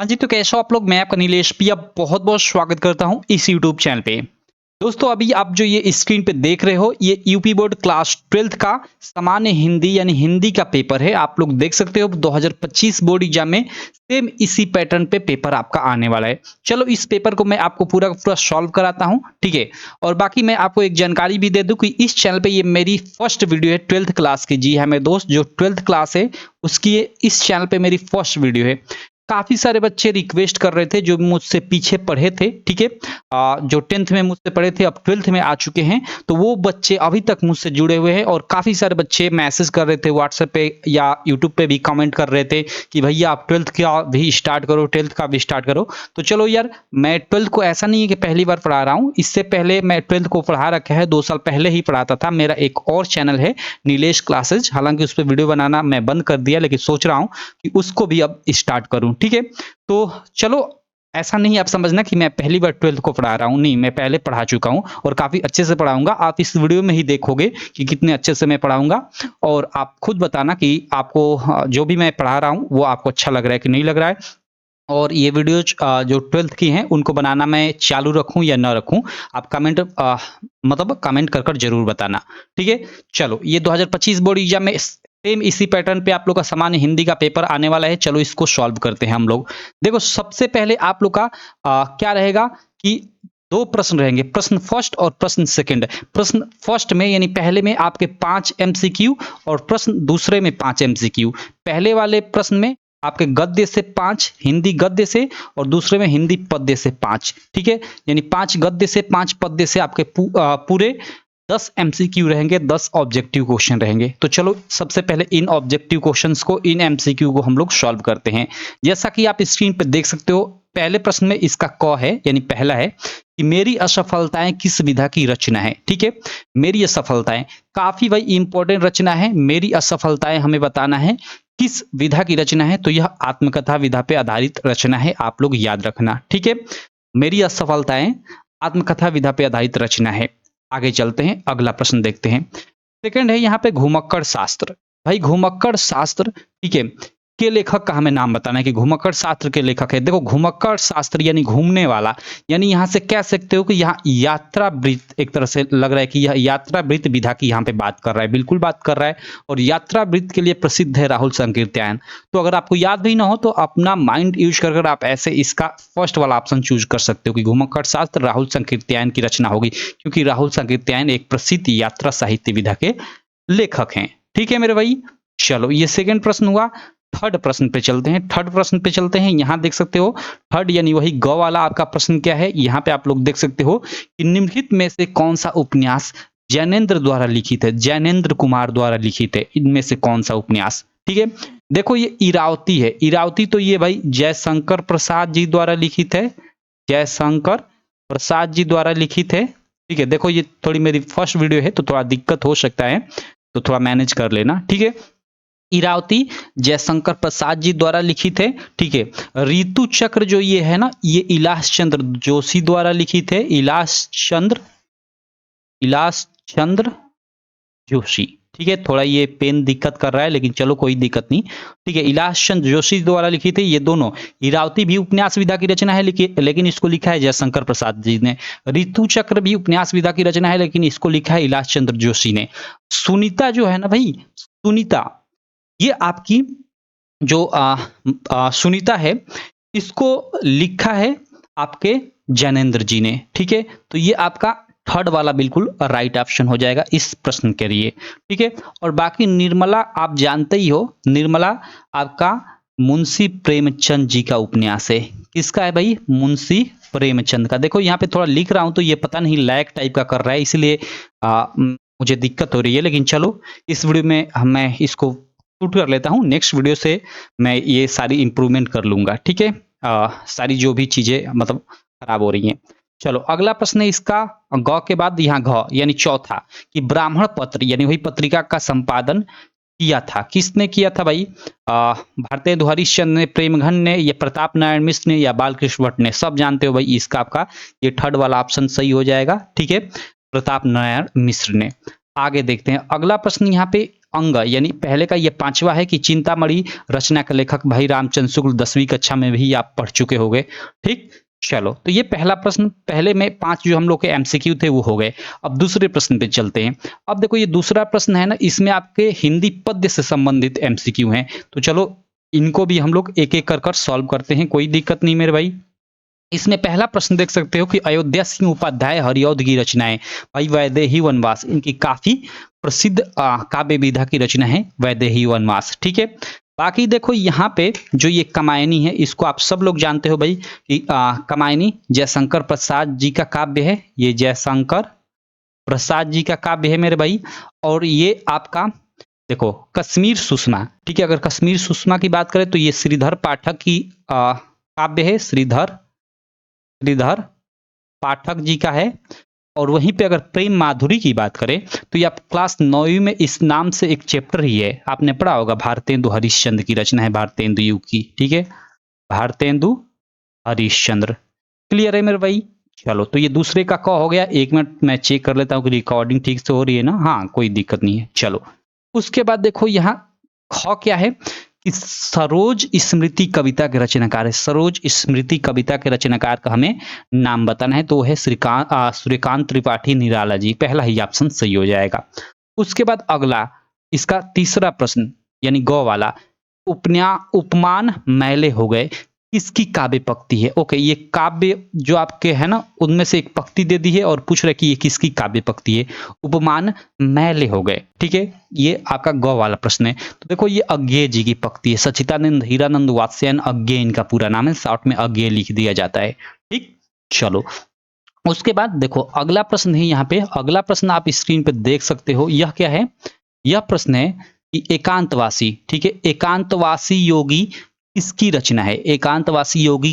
हाँ जी, तो कैसे हो आप लोग? मैं आपका नीलेश पिया बहुत-बहुत स्वागत करता हूँ इस यूट्यूब चैनल पे। दोस्तों, अभी आप जो ये स्क्रीन पे देख रहे हो, ये यूपी बोर्ड क्लास 12th का सामान्य हिंदी यानी हिंदी का पेपर है। आप लोग देख सकते हो 2025 बोर्ड एग्जाम में सेम इसी पैटर्न पे पेपर आपका आने वाला है। चलो इस पेपर को मैं आपको पूरा का पूरा सॉल्व कराता हूँ, ठीक है? और बाकी मैं आपको एक जानकारी भी दे दूँ कि इस चैनल पे ये मेरी फर्स्ट वीडियो है 12th क्लास की। जी हाँ, मेरे दोस्त, जो 12th क्लास है उसकी ये इस चैनल पे मेरी फर्स्ट वीडियो है। काफ़ी सारे बच्चे रिक्वेस्ट कर रहे थे जो मुझसे पीछे पढ़े थे, ठीक है? जो 10th में मुझसे पढ़े थे अब 12th में आ चुके हैं, तो वो बच्चे अभी तक मुझसे जुड़े हुए हैं और काफ़ी सारे बच्चे मैसेज कर रहे थे व्हाट्सएप पे या यूट्यूब पे भी कमेंट कर रहे थे कि भैया आप 12th का भी स्टार्ट करो, 12th का भी स्टार्ट करो। तो चलो यार, मैं 12th को ऐसा नहीं है कि पहली बार पढ़ा रहा हूँ, इससे पहले मैं 12th को पढ़ा रखा है, 2 साल पहले ही पढ़ाता था। मेरा एक और चैनल है नीलेश क्लासेज, हालाँकि उस पे वीडियो बनाना मैं बंद कर दिया, लेकिन सोच रहा हूँ कि उसको भी अब स्टार्ट करूँ, ठीक है? तो चलो, ऐसा नहीं आप समझना कि मैं पहली बार 12th को पढ़ा रहा हूँ, नहीं, मैं पहले पढ़ा चुका हूँ और काफ़ी अच्छे से पढ़ाऊँगा। आप इस वीडियो में ही देखोगे कि कितने अच्छे से मैं पढ़ाऊँगा और आप खुद बताना कि आपको जो भी मैं पढ़ा रहा हूँ, वो आपको अच्छा लग रहा है कि नहीं लग रहा है। और ये वीडियोज़ जो 12th की हैं, उनको बनाना मैं चालू रखूँ या ना रखूँ, आप कमेंट मतलब कमेंट कर कर ज़रूर बताना, ठीक है? चलो, ये 2025 बोर्ड एग्ज़ाम में सेम इसी पैटर्न पे आप लोग का सामान्य हिंदी का पेपर आने वाला है। चलो इसको सॉल्व करते हैं हम लोग। देखो, सबसे पहले आप लोग का क्या रहेगा कि 2 प्रश्न रहेंगे, प्रश्न फर्स्ट और प्रश्न सेकंड। प्रश्न फर्स्ट में यानी पहले में आपके 5 एमसीक्यू और प्रश्न दूसरे में 5 एमसीक्यू। पहले वाले प्रश्न में आपके गद्य से 5, हिंदी गद्य से, और दूसरे में हिंदी पद्य से 5, ठीक है? यानी 5 गद्य से 5 पद्य से आपके पूरे 10 एमसीक्यू रहेंगे, 10 ऑब्जेक्टिव क्वेश्चन रहेंगे। तो चलो सबसे पहले इन ऑब्जेक्टिव क्वेश्चंस को, इन एमसीक्यू को हम लोग सॉल्व करते हैं। जैसा कि आप स्क्रीन पे देख सकते हो, पहले प्रश्न में इसका क है, यानी पहला है कि मेरी असफलताएं किस विधा की रचना है, ठीक है? मेरी असफलताएं काफी भाई इंपॉर्टेंट रचना है। मेरी असफलताएं हमें बताना है किस विधा की रचना है, तो यह आत्मकथा विधा पे आधारित रचना है, आप लोग याद रखना, ठीक है? मेरी असफलताएं आत्मकथा विधा पे आधारित रचना है। आगे चलते हैं, अगला प्रश्न देखते हैं। सेकंड है यहाँ पे घुमक्कड़ शास्त्र। भाई घुमक्कड़ शास्त्र, ठीक है, के लेखक का हमें नाम बताना है कि घुमक्कड़ शास्त्र के लेखक है। देखो, घुमक्कड़ शास्त्र यानी घूमने वाला, यानी यहाँ से कह सकते हो कि यहाँ यात्रा वृत्त, एक तरह से लग रहा है कि यह यात्रा वृत्त विधा की यहाँ पे बात कर रहा है, बिल्कुल बात कर रहा है। और यात्रा वृत्त के लिए प्रसिद्ध है राहुल संकीर्त्यायन। तो अगर आपको याद भी ना हो तो अपना माइंड यूज कर आप ऐसे इसका फर्स्ट वाला ऑप्शन चूज कर सकते हो कि घुमक्कड़ शास्त्र राहुल संकीर्त्यायन की रचना होगी, क्योंकि राहुल संकीर्त्यायन एक प्रसिद्ध यात्रा साहित्य विधा के लेखक हैं, ठीक है मेरे भाई? चलो, ये सेकंड प्रश्न हुआ। थर्ड प्रश्न पे चलते हैं। थर्ड प्रश्न पे चलते हैं, यहां देख सकते हो थर्ड यानी वही ग वाला आपका प्रश्न क्या है, यहां पे आप लोग देख सकते हो कि निम्नलिखित में से कौन सा उपन्यास जैनेन्द्र द्वारा लिखित है, जैनेन्द्र कुमार द्वारा लिखित है, इनमें से कौन सा उपन्यास, ठीक है? देखो, ये इरावती है। इरावती तो ये भाई जयशंकर प्रसाद जी द्वारा लिखित है, जयशंकर प्रसाद जी द्वारा लिखित है, ठीक है? देखो, ये थोड़ी मेरी फर्स्ट वीडियो है तो थोड़ा दिक्कत हो सकता है, तो थोड़ा मैनेज कर लेना, ठीक है? इरावती जयशंकर प्रसाद जी द्वारा लिखित है, ठीक है? ऋतु चक्र जो ये है ना, ये इलास चंद्र जोशी द्वारा लिखित है, इलास चंद्र जोशी, ठीक है? थोड़ा ये पेन दिक्कत कर रहा है, लेकिन चलो कोई दिक्कत नहीं, ठीक है? इलास चंद्र जोशी द्वारा लिखित है ये दोनों। इरावती भी उपन्यास विधा की रचना है, लेकिन इसको लिखा है जयशंकर प्रसाद जी ने। ऋतु चक्र भी उपन्यास विधा की रचना है, लेकिन इसको लिखा है इलास चंद्र जोशी ने। सुनीता जो है ना भाई, सुनीता, ये आपकी जो सुनीता है, इसको लिखा है आपके जैनेन्द्र जी ने, ठीक है? तो ये आपका थर्ड वाला बिल्कुल राइट ऑप्शन हो जाएगा इस प्रश्न के लिए, ठीक है? और बाकी निर्मला आप जानते ही हो, निर्मला आपका मुंशी प्रेमचंद जी का उपन्यास है। किसका है भाई? मुंशी प्रेमचंद का। देखो, यहाँ पे थोड़ा लिख रहा हूं तो ये पता नहीं लैग टाइप का कर रहा है, इसलिए मुझे दिक्कत हो रही है, लेकिन चलो इस वीडियो में मैं इसको शूट कर लेता हूँ, नेक्स्ट वीडियो से मैं ये सारी इंप्रूवमेंट कर लूंगा, ठीक है? सारी जो भी चीजें मतलब खराब हो रही हैं। चलो, अगला प्रश्न है इसका, ग के बाद यहाँ घ यानी चौथा, कि ब्राह्मण पत्र यानी वही पत्रिका का संपादन किया था, किसने किया था भाई? भारतेंदु हरिश्चंद्र ने, प्रेमघन ने, या प्रताप नारायण मिश्र ने, या बालकृष्ण भट्ट ने? सब जानते हो भाई, इसका आपका ये थर्ड वाला ऑप्शन सही हो जाएगा, ठीक है? प्रताप नारायण मिश्र ने। आगे देखते हैं, अगला प्रश्न यहाँ पे अंग यानी पहले का ये 5वां है कि चिंतामणि रचना के लेखक भाई रामचंद्र शुक्ल 10वीं कक्षा में भी आप पढ़ चुके होंगे। ठीक, चलो तो ये पहला प्रश्न, पहले में 5 जो हम लोग के एमसीक्यू थे वो हो गए। अब दूसरे प्रश्न पे चलते हैं। अब देखो ये दूसरा प्रश्न है ना, इसमें आपके हिंदी पद्य से संबंधित एमसीक्यू हैं। तो चलो इनको भी हम लोग एक एक कर कर सॉल्व करते हैं, कोई दिक्कत नहीं मेरे भाई। इसमें पहला प्रश्न देख सकते हो कि अयोध्या सिंह उपाध्याय हरिऔध की रचनाएं, भाई वैदेही वनवास, इनकी काफी प्रसिद्ध काव्य विधा की रचना है वैदेही वनवास। ठीक है, बाकी देखो यहाँ पे जो ये कमायनी है, इसको आप सब लोग जानते हो भाई कि कमायनी जयशंकर प्रसाद जी का काव्य है। ये जयशंकर प्रसाद जी का काव्य है मेरे भाई। और ये आपका देखो कश्मीर सुषमा, ठीक है, अगर कश्मीर सुषमा की बात करें तो ये श्रीधर पाठक की काव्य है, श्रीधर पाठक जी का है। और वहीं पे अगर प्रेम माधुरी की बात करें तो ये आप क्लास 9वीं में इस नाम से एक चैप्टर ही है, आपने पढ़ा होगा, भारतेंदु हरिश्चंद्र की रचना है, भारतेंदु युग की। ठीक है, भारतेंदु हरिश्चंद्र। क्लियर है मेरे भाई? चलो तो ये दूसरे का क हो गया। 1 मिनट मैं चेक कर लेता हूँ कि रिकॉर्डिंग ठीक से हो रही है ना। हाँ, कोई दिक्कत नहीं है। चलो उसके बाद देखो यहाँ ख क्या है कि सरोज स्मृति कविता के रचनाकार है। सरोज स्मृति कविता के रचनाकार का हमें नाम बताना है, तो वो है सूर्यकांत त्रिपाठी निराला जी। पहला ही ऑप्शन सही हो जाएगा। उसके बाद अगला इसका तीसरा प्रश्न यानी गौ वाला, उपमान मैले हो गए, किसकी काव्य पंक्ति है? ओके, ये काव्य जो आपके है ना उनमें से एक पंक्ति दे दी है और पूछ रहे कि ये किसकी काव्य पंक्ति है। उपमान मैले हो गए। ठीक है, ये आपका गौ वाला प्रश्न है। तो देखो ये अज्ञेय जी की पंक्ति है। सच्चिदानंद हीरानंद वात्स्यायन अज्ञेय इनका पूरा नाम है, शॉर्ट में अज्ञेय लिख दिया जाता है। ठीक, चलो उसके बाद देखो अगला प्रश्न है यहाँ पे। अगला प्रश्न आप स्क्रीन पे देख सकते हो। यह क्या है? यह प्रश्न है कि एकांतवासी, ठीक है, एकांतवासी योगी किसकी रचना है? एकांतवासी योगी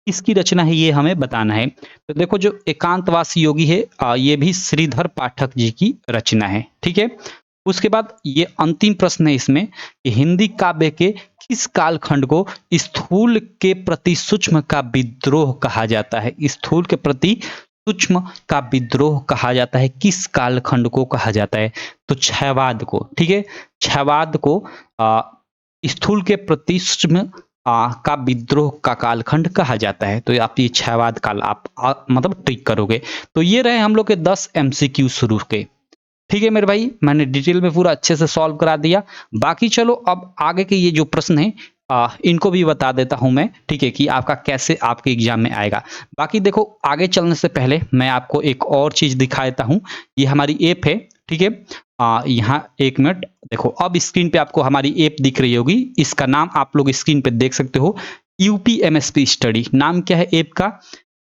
किसकी रचना है ये हमें बताना है। तो देखो जो एकांतवासी योगी है ये भी श्रीधर पाठक जी की रचना है। ठीक है, उसके बाद ये अंतिम प्रश्न है इसमें कि हिंदी काव्य के किस कालखंड को स्थूल के प्रति सूक्ष्म का विद्रोह कहा जाता है? स्थूल के प्रति सूक्ष्म का विद्रोह कहा जाता है, किस कालखंड को कहा जाता है? तो क्षयवाद को। ठीक है, क्षयवाद को स्थूल के प्रति सूक्ष्म का विद्रोह का कालखंड कहा जाता है। तो आप ये क्षयवाद काल आप मतलब टिक करोगे। तो ये रहे हम लोग के 10 एमसीक्यू शुरू के। ठीक है मेरे भाई, मैंने डिटेल में पूरा अच्छे से सॉल्व करा दिया। बाकी चलो अब आगे के ये जो प्रश्न है इनको भी बता देता हूं मैं। ठीक है, कि आपका कैसे आपके एग्जाम में आएगा। बाकी देखो आगे चलने से पहले मैं आपको एक और चीज दिखा देता हूं। ये हमारी ऐप है। ठीक है, यहाँ 1 मिनट देखो, अब स्क्रीन पे आपको हमारी ऐप दिख रही होगी। इसका नाम आप लोग स्क्रीन पे देख सकते हो, यूपीएमएसपी स्टडी। नाम क्या है ऐप का?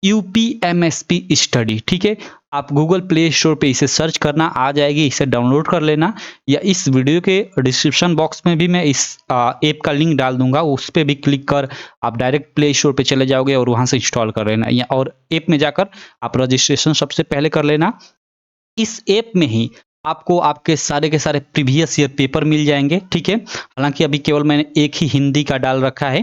UPMSP study. ठीक है, आप गूगल प्ले स्टोर पे इसे सर्च करना, आ जाएगी, इसे डाउनलोड कर लेना, या इस वीडियो के डिस्क्रिप्शन बॉक्स में भी मैं इस ऐप का लिंक डाल दूंगा, उस पर भी क्लिक कर आप डायरेक्ट प्ले स्टोर पे चले जाओगे और वहां से इंस्टॉल कर लेना, या और ऐप में जाकर आप रजिस्ट्रेशन सबसे पहले कर लेना। इस ऐप में ही आपको आपके सारे के सारे प्रीवियस ईयर पेपर मिल जाएंगे। ठीक है, हालांकि अभी केवल मैंने एक ही हिंदी का डाल रखा है,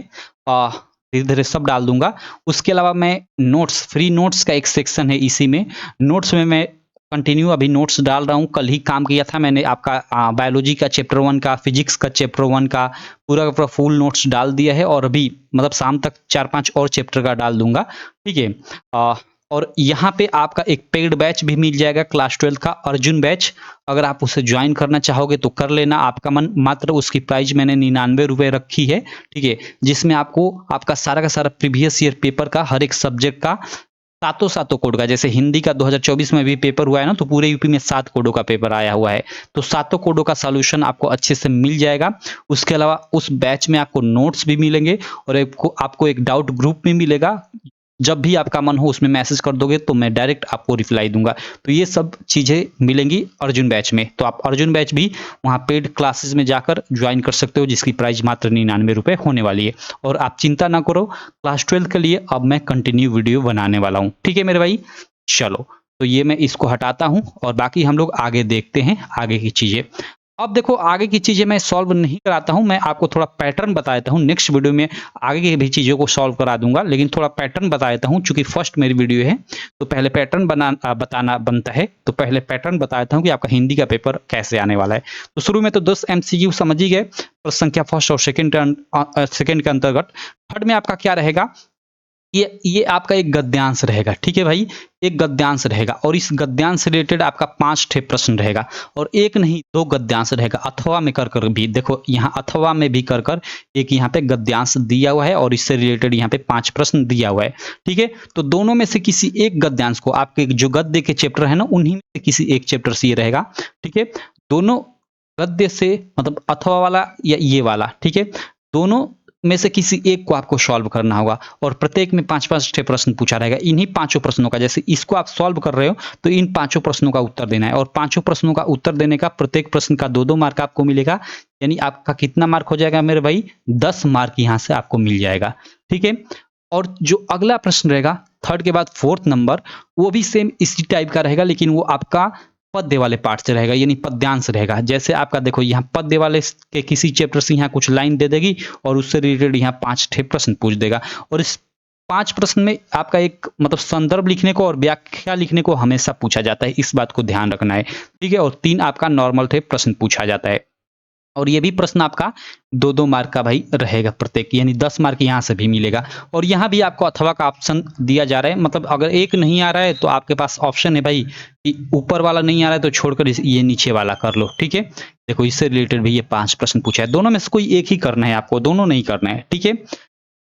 धीरे धीरे सब डाल दूंगा। उसके अलावा मैं नोट्स, फ्री नोट्स का एक सेक्शन है, इसी में नोट्स में मैं कंटिन्यू अभी नोट्स डाल रहा हूँ। कल ही काम किया था मैंने, आपका बायोलॉजी का चैप्टर 1 का, फिजिक्स का चैप्टर 1 का पूरा का पूरा फुल नोट्स डाल दिया है, और अभी मतलब शाम तक 4-5 और चैप्टर का डाल दूंगा। ठीक है, और यहाँ पे आपका एक पेड बैच भी मिल जाएगा, क्लास 12 का अर्जुन बैच। अगर आप उसे ज्वाइन करना चाहोगे तो कर लेना, आपका मन। मात्र उसकी प्राइस मैंने 99 रुपए रखी है। ठीक है, जिसमें आपको आपका सारा का सारा प्रीवियस ईयर पेपर का, हर एक सब्जेक्ट का सातों कोड का, जैसे हिंदी का 2024 में भी पेपर हुआ है ना, तो पूरे यूपी में 7 कोडों का पेपर आया हुआ है, तो 7 कोडों का सॉल्यूशन आपको अच्छे से मिल जाएगा। उसके अलावा उस बैच में आपको नोट्स भी मिलेंगे, और आपको एक डाउट ग्रुप भी मिलेगा। जब भी आपका मन हो उसमें मैसेज कर दोगे तो मैं डायरेक्ट आपको रिप्लाई दूंगा। तो ये सब चीजें मिलेंगी अर्जुन बैच में। तो आप अर्जुन बैच भी वहां पेड क्लासेस में जाकर ज्वाइन कर सकते हो, जिसकी प्राइस मात्र 99 रुपए होने वाली है। और आप चिंता ना करो, क्लास 12 के लिए अब मैं कंटिन्यू वीडियो बनाने वाला हूँ। ठीक है मेरे भाई, चलो तो ये मैं इसको हटाता हूँ और बाकी हम लोग आगे देखते हैं आगे की चीजें। अब देखो आगे की चीज़ें मैं सॉल्व नहीं कराता हूँ, मैं आपको थोड़ा पैटर्न बता देता हूँ। नेक्स्ट वीडियो में आगे की भी चीज़ों को सॉल्व करा दूँगा, लेकिन थोड़ा पैटर्न बता देता हूँ। चूँकि फर्स्ट मेरी वीडियो है, तो पहले पैटर्न बताना बनता है। तो पहले पैटर्न बता देता हूँ कि आपका हिंदी का पेपर कैसे आने वाला है। तो शुरू में तो 10 एमसीक्यू समझ ही गए, प्रश्न संख्या फर्स्ट और सेकंड के अंतर्गत। थर्ड में आपका क्या रहेगा, ये आपका एक गद्यांश रहेगा। ठीक है भाई, एक गद्यांश रहेगा और इस गद्यांश से रिलेटेड आपका 5 ठे प्रश्न रहेगा और एक नहीं 2 गद्यांश रहेगा। अथवा में कर कर भी देखो, यहाँ अथवा में भी कर कर एक यहाँ पे गद्यांश दिया हुआ है और इससे रिलेटेड यहाँ पे 5 प्रश्न दिया हुआ है। ठीक है, तो दोनों में से किसी एक गद्यांश को, आपके जो गद्य के चैप्टर है ना, उन्हीं में से किसी एक चैप्टर से ये रहेगा। ठीक है, दोनों गद्य से मतलब अथवा वाला या ये वाला, ठीक है, दोनों में से किसी एक को आपको सॉल्व करना होगा और प्रत्येक में 5-5 ठे प्रश्न पूछा रहेगा। इन्हीं पांचों प्रश्नों का, जैसे इसको आप सॉल्व कर रहे हो तो इन पांचों प्रश्नों का उत्तर देना है और पांचों प्रश्नों का उत्तर देने का प्रत्येक प्रश्न का 2-2 मार्क आपको मिलेगा। यानी आपका कितना मार्क हो जाएगा मेरे भाई, 10 मार्क यहाँ से आपको मिल जाएगा। ठीक है, और जो अगला प्रश्न रहेगा थर्ड के बाद फोर्थ नंबर, वो भी सेम इसी टाइप का रहेगा, लेकिन वो आपका पद्य वाले पार्ट से रहेगा, यानी पद्यांश रहेगा। जैसे आपका देखो यहाँ पद्य वाले के किसी चैप्टर से यहाँ कुछ लाइन दे देगी और उससे रिलेटेड यहाँ 5 ठे प्रश्न पूछ देगा और इस 5 प्रश्न में आपका एक मतलब संदर्भ लिखने को और व्याख्या लिखने को हमेशा पूछा जाता है, इस बात को ध्यान रखना है। ठीक है, और 3 आपका नॉर्मल थे प्रश्न पूछा जाता है और ये भी प्रश्न आपका 2-2 मार्क का भाई रहेगा प्रत्येक, यानी 10 मार्क यहाँ से भी मिलेगा। और यहाँ भी आपको अथवा का ऑप्शन दिया जा रहा है, मतलब अगर एक नहीं आ रहा है तो आपके पास ऑप्शन है भाई कि ऊपर वाला नहीं आ रहा है तो छोड़कर ये नीचे वाला कर लो। ठीक है, देखो इससे रिलेटेड भी ये 5 प्रश्न पूछा है, दोनों में से कोई एक ही करना है आपको, दोनों नहीं करना है। ठीक है,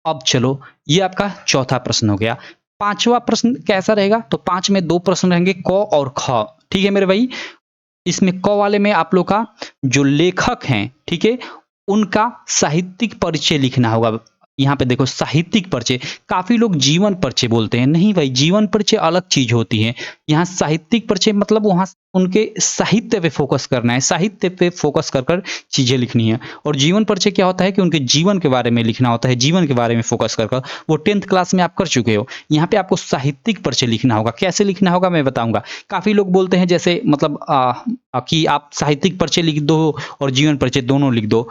अब चलो ये आपका चौथा प्रश्न हो गया। पांचवा प्रश्न कैसा रहेगा, तो 5 में 2 प्रश्न रहेंगे क और ख। ठीक है मेरे भाई, इसमें क वाले में आप लोग का जो लेखक हैं, ठीक है, उनका साहित्यिक परिचय लिखना होगा। यहाँ पे देखो साहित्यिक परिचय, काफी लोग जीवन परिचय बोलते हैं, नहीं भाई जीवन परिचय अलग चीज होती है। यहाँ साहित्यिक परिचय मतलब वहां उनके साहित्य पे फोकस करना है, साहित्य पे फोकस कर कर चीजें लिखनी है। और जीवन परिचय क्या होता है कि उनके जीवन के बारे में लिखना होता है, जीवन के बारे में फोकस कर कर। वो 10th क्लास में आप कर चुके हो, यहाँ पे आपको साहित्यिक परिचय लिखना होगा। कैसे लिखना होगा मैं बताऊंगा। काफी लोग बोलते हैं जैसे मतलब कि आप साहित्यिक परिचय लिख दो और जीवन परिचय दोनों लिख दो,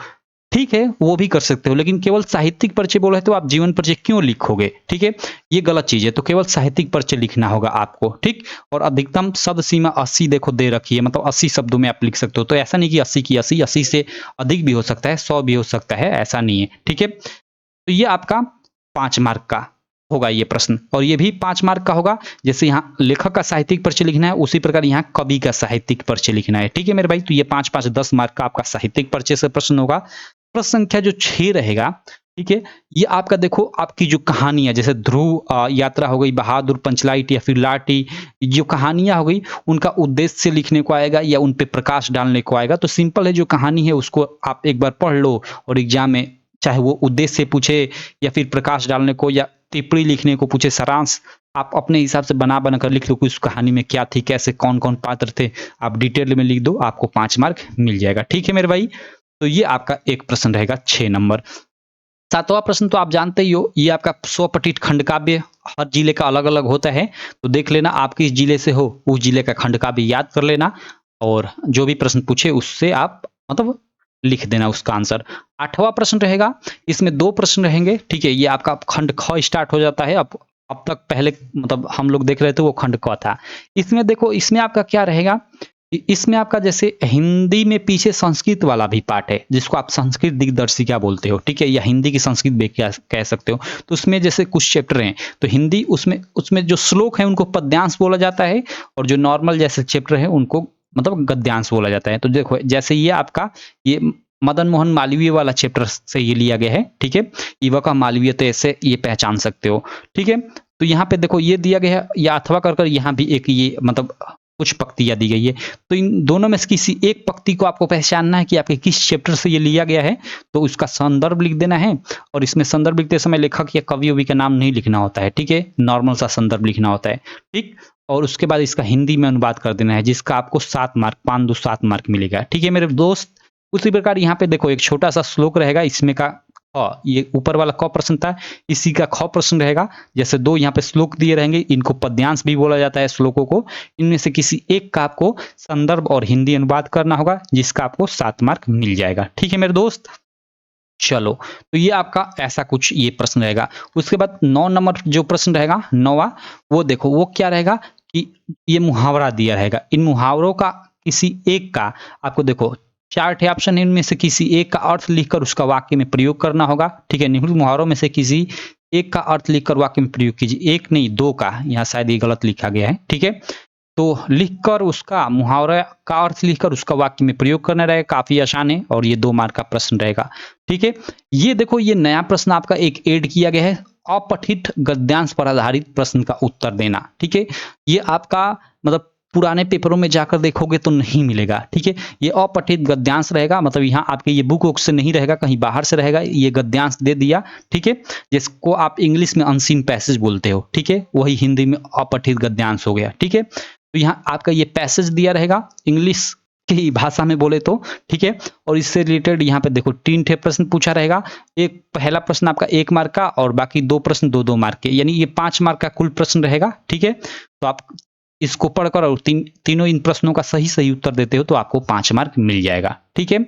ठीक है वो भी कर सकते हो, लेकिन केवल साहित्यिक परिचय बोल रहे तो आप जीवन परिचय क्यों लिखोगे। ठीक है, ये गलत चीज है, तो केवल साहित्यिक परिचय लिखना होगा आपको। ठीक, और अधिकतम शब्द सीमा 80 देखो दे रखी है, मतलब 80 शब्दों में आप लिख सकते हो। तो ऐसा नहीं कि 80 की 80, 80 से अधिक भी हो सकता है, 100 भी हो सकता है, ऐसा नहीं है। ठीक है, तो ये आपका 5 मार्क का होगा ये प्रश्न, और ये भी 5 मार्क का होगा। जैसे यहाँ लेखक का साहित्यिक परिचय लिखना है, उसी प्रकार यहाँ कवि का साहित्यिक परिचय लिखना है। ठीक है मेरे भाई, तो ये 5-5 10 मार्क का आपका साहित्यिक परिचय से प्रश्न होगा। प्रश्न संख्या जो 6 रहेगा, ठीक है, ये आपका देखो आपकी जो कहानियां, जैसे ध्रुव यात्रा हो गई, बहादुर पंचलाइट या फिर लाटी, जो कहानियां हो गई उनका उद्देश्य से लिखने को आएगा या उन पे प्रकाश डालने को आएगा। तो सिंपल है, जो कहानी है उसको आप एक बार पढ़ लो और एग्जाम में चाहे वो उद्देश्य से पूछे या फिर प्रकाश डालने को या टिप्पणी लिखने को पूछे, सारांश आप अपने हिसाब से बना बना कर लिख लो कि उस कहानी में क्या थी, कैसे कौन कौन पात्र थे, आप डिटेल में लिख दो, आपको 5 मार्क मिल जाएगा। ठीक है मेरे भाई, तो ये आपका एक प्रश्न रहेगा 6 नंबर। 7वां प्रश्न तो आप जानते ही हो, ये आपका स्वपठित खंड काव्य हर जिले का अलग अलग होता है, तो देख लेना आप किस जिले से हो, उस जिले का खंड काव्य याद कर लेना और जो भी प्रश्न पूछे उससे आप मतलब लिख देना उसका आंसर। 8वां प्रश्न रहेगा, इसमें 2 प्रश्न रहेंगे। ठीक है, ये आपका खंड ख स्टार्ट हो जाता है। अब तक पहले मतलब हम लोग देख रहे थे वो खंड क था। इसमें देखो, इसमें आपका क्या रहेगा, इसमें आपका जैसे हिंदी में पीछे संस्कृत वाला भी पार्ट है, जिसको आप संस्कृत दिग्दर्शिका बोलते हो। ठीक है, या हिंदी की संस्कृत भी कह सकते हो। तो उसमें जैसे कुछ चैप्टर हैं तो हिंदी उसमें जो श्लोक है उनको पद्यांश बोला जाता है और जो नॉर्मल जैसे चैप्टर है उनको मतलब गद्यांश बोला जाता है। तो देखो जैसे ये आपका ये मदन मोहन मालवीय वाला चैप्टर से ये लिया गया है। ठीक है, युवा का मालवीय, तो ऐसे ये पहचान सकते हो। ठीक है, तो यहाँ पे देखो ये दिया गया है, या अथवा कर यहाँ भी एक ये मतलब कुछ पंक्तियां दी गई है। तो इन दोनों में से किसी एक पंक्ति को आपको पहचानना है कि आपके किस चैप्टर से ये लिया गया है, तो उसका संदर्भ लिख देना है। और इसमें संदर्भ लिखते समय लेखक या कवि उवि का नाम नहीं लिखना होता है। ठीक है, नॉर्मल सा संदर्भ लिखना होता है। ठीक, और उसके बाद इसका हिंदी में अनुवाद कर देना है, जिसका आपको 7 मार्क 5 2 7 मार्क मिलेगा। ठीक है मेरे दोस्त, उसी प्रकार यहाँ पे देखो एक छोटा सा श्लोक रहेगा, इसमें का ये ऊपर वाला क प्रश्न था, इसी का ख प्रश्न रहेगा। जैसे 2 यहाँ पे श्लोक दिए रहेंगे, इनको पद्यांश भी बोला जाता है श्लोकों को। इनमें से किसी एक का आपको संदर्भ और हिंदी अनुवाद करना होगा, जिसका आपको 7 मार्क मिल जाएगा। ठीक है मेरे दोस्त, चलो तो ये आपका ऐसा कुछ ये प्रश्न रहेगा। उसके बाद 9 नंबर जो प्रश्न रहेगा 9वां, वो देखो वो क्या रहेगा कि ये मुहावरा दिया रहेगा। इन मुहावरों का किसी एक का आपको देखो 4 ठे ऑप्शन है, इनमें से किसी एक का अर्थ लिखकर उसका वाक्य में प्रयोग करना होगा। ठीक है, निम्नलिखित मुहावरों में से किसी एक का अर्थ लिखकर वाक्य में प्रयोग कीजिए। एक नहीं 2 का, यहाँ शायद ये गलत लिखा गया है। ठीक है, तो लिखकर उसका मुहावरा का अर्थ लिखकर उसका वाक्य में प्रयोग करना रहेगा। काफी आसान है और ये 2 मार्क का प्रश्न रहेगा। ठीक है, ये देखो ये नया प्रश्न आपका एक ऐड किया गया है, अपठित गद्यांश पर आधारित प्रश्न का उत्तर देना। ठीक है, ये आपका मतलब पुराने पेपरों में जाकर देखोगे तो नहीं मिलेगा। ठीक है, ये अपठित गद्यांश रहेगा, मतलब यहाँ आपके ये बुक से नहीं रहेगा, कहीं बाहर से रहेगा। ये गद्यांश दे दिया, ठीक है, जिसको आप इंग्लिश में अनसीन पैसेज बोलते हो। ठीक है, वही हिंदी में अपठित गद्यांश हो गया। ठीक है, तो यहाँ आपका ये पैसेज दिया रहेगा इंग्लिश की भाषा में बोले तो। ठीक है, और इससे रिलेटेड यहाँ पे देखो 3 ठे प्रश्न पूछा रहेगा। एक पहला प्रश्न आपका 1 मार्क का और बाकी 2 प्रश्न 2-2 मार्क के, यानी ये 5 मार्क का कुल प्रश्न रहेगा। ठीक है, तो आप इसको पढ़कर और तीनों इन प्रश्नों का सही उत्तर देते हो तो आपको 5 मार्क मिल जाएगा। ठीक है,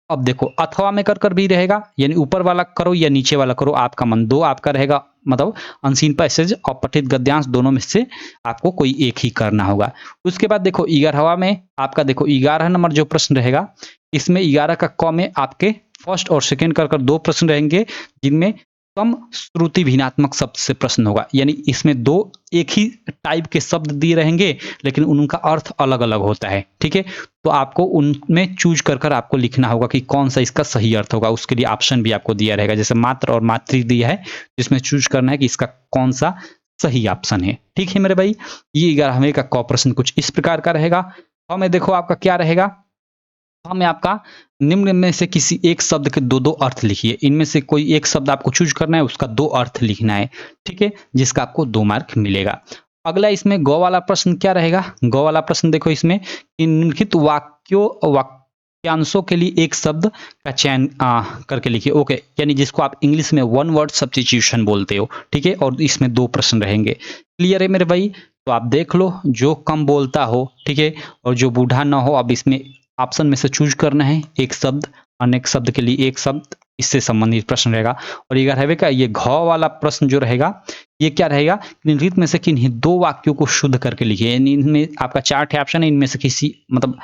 अब देखो अथवा में कर भी रहेगा, यानी ऊपर वाला करो या नीचे वाला करो, आपका मन। 2 आपका रहेगा, मतलब अनसीन पैसेज और पठित गद्यांश, दोनों में से आपको कोई एक ही करना होगा। उसके बाद देखो 11वां में आपका देखो 11 नंबर जो प्रश्न रहेगा, इसमें 11 का क में आपके फर्स्ट और सेकेंड कर 2 प्रश्न रहेंगे, जिनमें कम श्रुति भिन्नात्मक शब्द से प्रश्न होगा। यानी इसमें 2 एक ही टाइप के शब्द दिए रहेंगे, लेकिन उनका अर्थ अलग अलग होता है। ठीक है, तो आपको उनमें चूज कर आपको लिखना होगा कि कौन सा इसका सही अर्थ होगा। उसके लिए ऑप्शन भी आपको दिया रहेगा, जैसे मात्र और मातृ दिया है, जिसमें चूज करना है कि इसका कौन सा सही ऑप्शन है। ठीक है मेरे भाई, ये 11वें का क प्रश्न कुछ इस प्रकार का रहेगा। हमें देखो आपका क्या रहेगा, हमें आपका निम्न में से किसी एक शब्द के 2-2 अर्थ लिखिए। इनमें से कोई एक शब्द आपको चूज करना है, उसका 2 अर्थ लिखना है। ठीक है, जिसका आपको 2 मार्क मिलेगा। अगला इसमें ग वाला प्रश्न क्या रहेगा, ग वाला प्रश्न देखो इसमें निम्नलिखित वाक्यांशों के लिए एक शब्द का चयन करके लिखिए। ओके, यानी जिसको आप इंग्लिश में 1 वर्ड सब्स्टिट्यूशन बोलते हो। ठीक है, और इसमें 2 प्रश्न रहेंगे। क्लियर है मेरे भाई, तो आप देख लो जो कम बोलता हो, ठीक है, और जो बूढ़ा ना हो, अब इसमें ऑप्शन में से चूज करना है एक शब्द, अनेक शब्द के लिए एक शब्द, इससे संबंधित प्रश्न रहेगा। और 11वें का ये घ वाला प्रश्न जो रहेगा, ये क्या रहेगा, निम्नलिखित में से किन्हीं 2 वाक्यों को शुद्ध करके लिखिए। यानी इनमें आपका 4 ठे ऑप्शन है, इनमें से किसी मतलब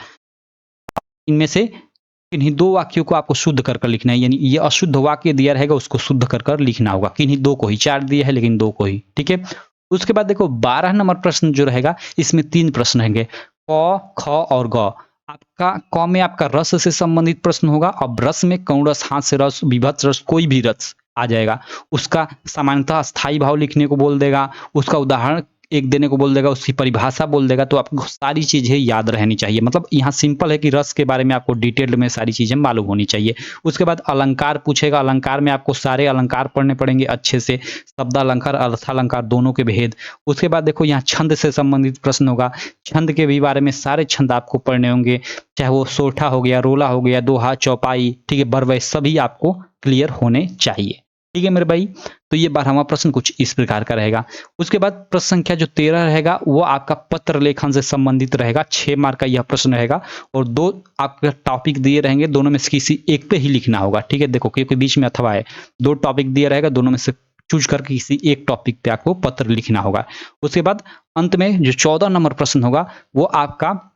इनमें से किन्हीं 2 वाक्यों को आपको शुद्ध कर लिखना है। यानी ये अशुद्ध वाक्य दिया रहेगा, उसको शुद्ध कर लिखना होगा। किन्हीं 2 को ही, 4 दिया है लेकिन 2 को ही। ठीक है, उसके बाद देखो 12 नंबर प्रश्न जो रहेगा, इसमें 3 प्रश्न रहेंगे, क, ख और ग। आपका क में आपका रस से संबंधित प्रश्न होगा। अब रस में कौन रस, हास्य रस, विभत्स रस, कोई भी रस आ जाएगा। उसका सामान्यतः स्थायी भाव लिखने को बोल देगा, उसका उदाहरण एक देने को बोल देगा, उसकी परिभाषा बोल देगा। तो आपको सारी चीजें याद रहनी चाहिए। मतलब यहाँ सिंपल है कि रस के बारे में आपको डिटेल में सारी चीजें मालूम होनी चाहिए। उसके बाद अलंकार पूछेगा, अलंकार में आपको सारे अलंकार पढ़ने पड़ेंगे अच्छे से, शब्द अलंकार अर्थालंकार दोनों के भेद। उसके बाद देखो यहाँ छंद से संबंधित प्रश्न होगा, छंद के भी बारे में सारे छंद आपको पढ़ने होंगे, चाहे वो सोठा हो गया, रोला हो गया, दोहा, चौपाई, ठीक है, बरवै, सभी आपको क्लियर होने चाहिए। ठीक है मेरे भाई, तो ये 12वां प्रश्न कुछ इस प्रकार का रहेगा। उसके बाद प्रश्न संख्या जो 13 रहेगा, वो आपका पत्र लेखन से संबंधित रहेगा। 6 मार्क का यह प्रश्न रहेगा और 2 आपके टॉपिक दिए रहेंगे, दोनों में से किसी एक पे ही लिखना होगा। ठीक है, देखो क्योंकि बीच में अथवा है, 2 टॉपिक दिया रहेगा, दोनों में से चूज करके किसी एक टॉपिक पे आपको पत्र लिखना होगा। उसके बाद अंत में जो 14 नंबर प्रश्न होगा, वो आपका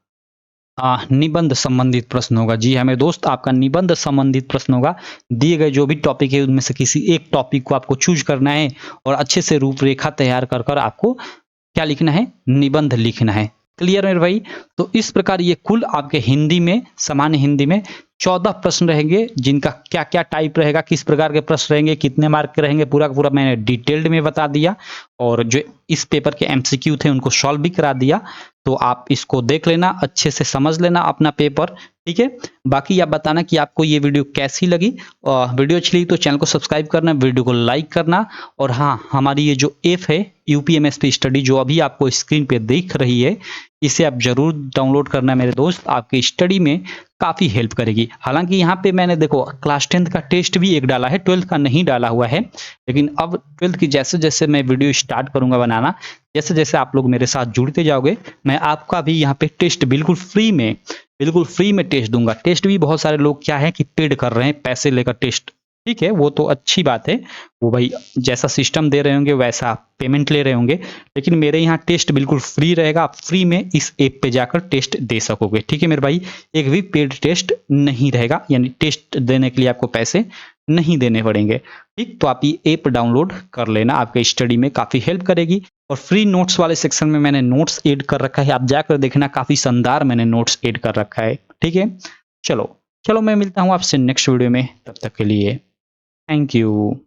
निबंध संबंधित प्रश्न होगा। जी हाँ मेरे दोस्त, आपका निबंध संबंधित प्रश्न होगा। दिए गए जो भी टॉपिक है उनमें से किसी एक टॉपिक को आपको चूज करना है और अच्छे से रूपरेखा तैयार कर आपको क्या लिखना है, निबंध लिखना है। क्लियर मेरे भाई, तो इस प्रकार ये कुल आपके हिंदी में, सामान्य हिंदी में 14 प्रश्न रहेंगे, जिनका क्या क्या टाइप रहेगा, किस प्रकार के प्रश्न रहेंगे, कितने मार्क के रहेंगे, पूरा का पूरा मैंने डिटेल्ड में बता दिया। और जो इस पेपर के एमसीक्यू थे उनको सॉल्व भी करा दिया। तो आप इसको देख लेना, अच्छे से समझ लेना अपना पेपर। ठीक है, बाकी आप बताना कि आपको ये वीडियो कैसी लगी। वीडियो अच्छी लगी तो चैनल को सब्सक्राइब करना, वीडियो को लाइक करना, और हाँ हमारी ये जो ऐप है यूपीएमएसपी स्टडी जो अभी आपको स्क्रीन पे दिख रही है, इसे आप जरूर डाउनलोड करना मेरे दोस्त, आपकी स्टडी में काफ़ी हेल्प करेगी। हालांकि यहाँ पे मैंने देखो क्लास 10th का टेस्ट भी एक डाला है, 12th का नहीं डाला हुआ है, लेकिन अब 12th की जैसे जैसे मैं वीडियो स्टार्ट करूंगा बनाना, जैसे जैसे आप लोग मेरे साथ जुड़ते जाओगे, मैं आपका भी यहाँ पे टेस्ट बिल्कुल फ्री में टेस्ट दूंगा। टेस्ट भी बहुत सारे लोग क्या है कि पेड कर रहे हैं, पैसे लेकर टेस्ट, ठीक है, वो तो अच्छी बात है, वो भाई जैसा सिस्टम दे रहे होंगे वैसा आप पेमेंट ले रहे होंगे, लेकिन मेरे यहाँ टेस्ट बिल्कुल फ्री रहेगा, आप फ्री में इस ऐप पे जाकर टेस्ट दे सकोगे, ठीक है मेरे भाई। एक भी पेड टेस्ट नहीं रहेगा, यानी टेस्ट देने के लिए आपको पैसे नहीं देने पड़ेंगे, ठीक। तो आप ये ऐप डाउनलोड कर लेना, आपके स्टडी में काफ़ी हेल्प करेगी। और फ्री नोट्स वाले सेक्शन में मैंने नोट्स ऐड कर रखा है, आप जाकर देखना, काफ़ी शानदार मैंने नोट्स ऐड कर रखा है, ठीक है। चलो चलो मैं मिलता हूँ आपसे नेक्स्ट वीडियो में, तब तक के लिए थैंक यू।